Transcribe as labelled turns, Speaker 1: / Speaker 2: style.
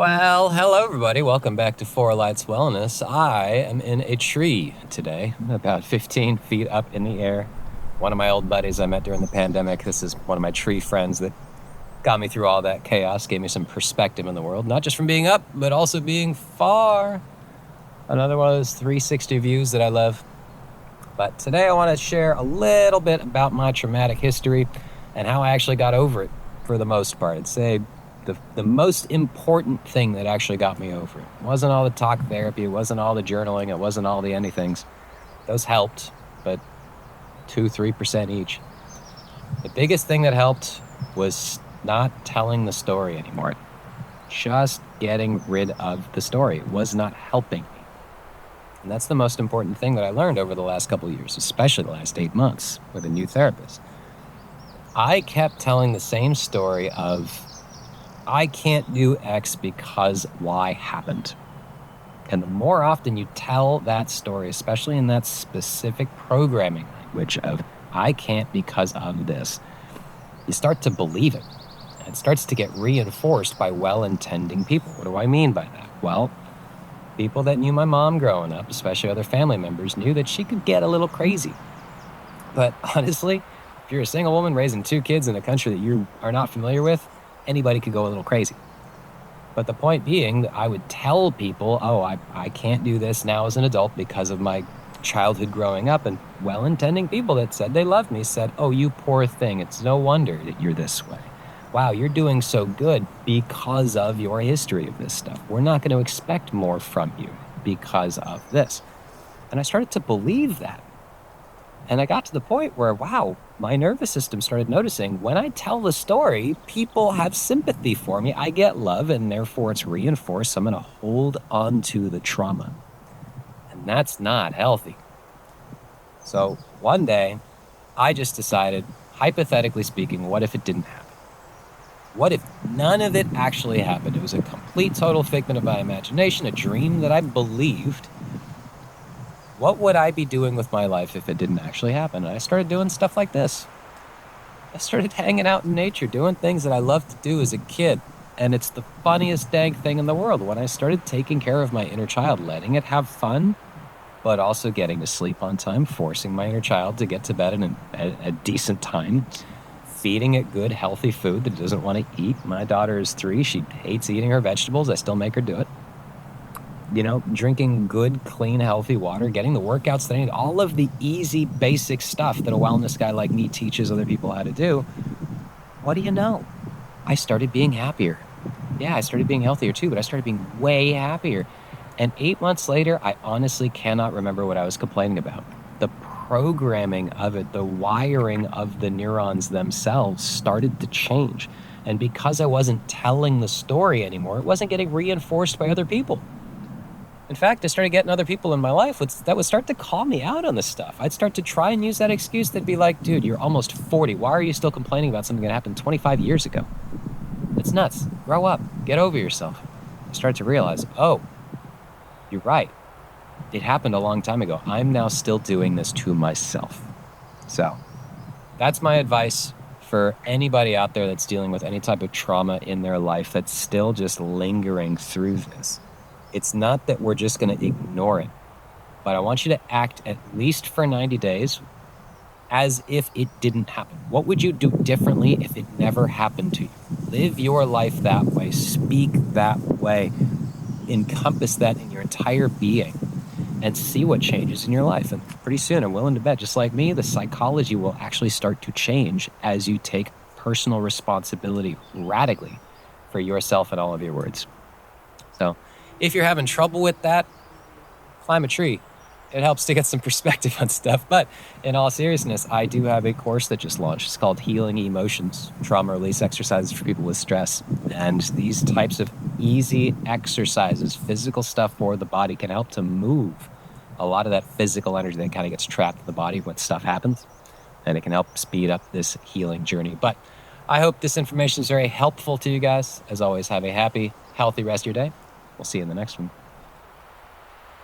Speaker 1: Well, hello everybody. Welcome back to Four Lights Wellness. I am in a tree today, about 15 feet up in the air. One of my old buddies I met during the pandemic. This is one of my tree friends that got me through all that chaos, gave me some perspective in the world, not just from being up, but also being far. Another one of those 360 views that I love. But today I want to share a little bit about my traumatic history and how I actually got over it for the most part. I'd say the most important thing that actually got me over it wasn't all the talk therapy, it wasn't all the journaling, it wasn't all the anythings. Those helped, but 2-3% each. The biggest thing that helped was not telling the story anymore. Just getting rid of the story. It was not helping me. And that's the most important thing that I learned over the last couple of years, especially the last 8 months with a new therapist. I kept telling the same story of, I can't do X because Y happened. And the more often you tell that story, especially in that specific programming language of, I can't because of this, you start to believe it. And it starts to get reinforced by well-intending people. What do I mean by that? Well, people that knew my mom growing up, especially other family members, knew that she could get a little crazy. But honestly, if you're a single woman raising 2 kids in a country that you are not familiar with, anybody could go a little crazy. But the point being, I would tell people, I can't do this now as an adult because of my childhood growing up. And well-intending people that said they loved me said, oh, you poor thing. It's no wonder that you're this way. Wow, you're doing so good because of your history of this stuff. We're not going to expect more from you because of this. And I started to believe that. And I got to the point where, wow, my nervous system started noticing when I tell the story, people have sympathy for me. I get love, and therefore it's reinforced. I'm going to hold on to the trauma. And that's not healthy. So one day, I just decided, hypothetically speaking, what if it didn't happen? What if none of it actually happened? It was a complete, total figment of my imagination, a dream that I believed. What would I be doing with my life if it didn't actually happen? And I started doing stuff like this. I started hanging out in nature, doing things that I loved to do as a kid. And it's the funniest dang thing in the world when I started taking care of my inner child, letting it have fun, but also getting to sleep on time, forcing my inner child to get to bed at a decent time, feeding it good, healthy food that it doesn't want to eat. My daughter is 3. She hates eating her vegetables. I still make her do it. Drinking good, clean, healthy water, getting the workouts that I need, all of the easy, basic stuff that a wellness guy like me teaches other people how to do. What do you know? I started being happier. Yeah, I started being healthier too, but I started being way happier. And 8 months later, I honestly cannot remember what I was complaining about. The programming of it, the wiring of the neurons themselves started to change. And because I wasn't telling the story anymore, it wasn't getting reinforced by other people. In fact, I started getting other people in my life that would start to call me out on this stuff. I'd start to try and use that excuse that'd be like, dude, you're almost 40. Why are you still complaining about something that happened 25 years ago? It's nuts. Grow up. Get over yourself. I started to realize, oh, you're right. It happened a long time ago. I'm now still doing this to myself. So that's my advice for anybody out there that's dealing with any type of trauma in their life that's still just lingering through this. It's not that we're just going to ignore it, but I want you to act at least for 90 days as if it didn't happen. What would you do differently if it never happened to you? Live your life that way. Speak that way. Encompass that in your entire being and see what changes in your life. And pretty soon, I'm willing to bet, just like me, the psychology will actually start to change as you take personal responsibility radically for yourself and all of your words. So if you're having trouble with that, climb a tree. It helps to get some perspective on stuff. But in all seriousness, I do have a course that just launched. It's called Healing Emotions, Trauma Release Exercises for People with Stress. And these types of easy exercises, physical stuff for the body, can help to move a lot of that physical energy that kind of gets trapped in the body when stuff happens. And it can help speed up this healing journey. But I hope this information is very helpful to you guys. As always, have a happy, healthy rest of your day. We'll see you in the next one.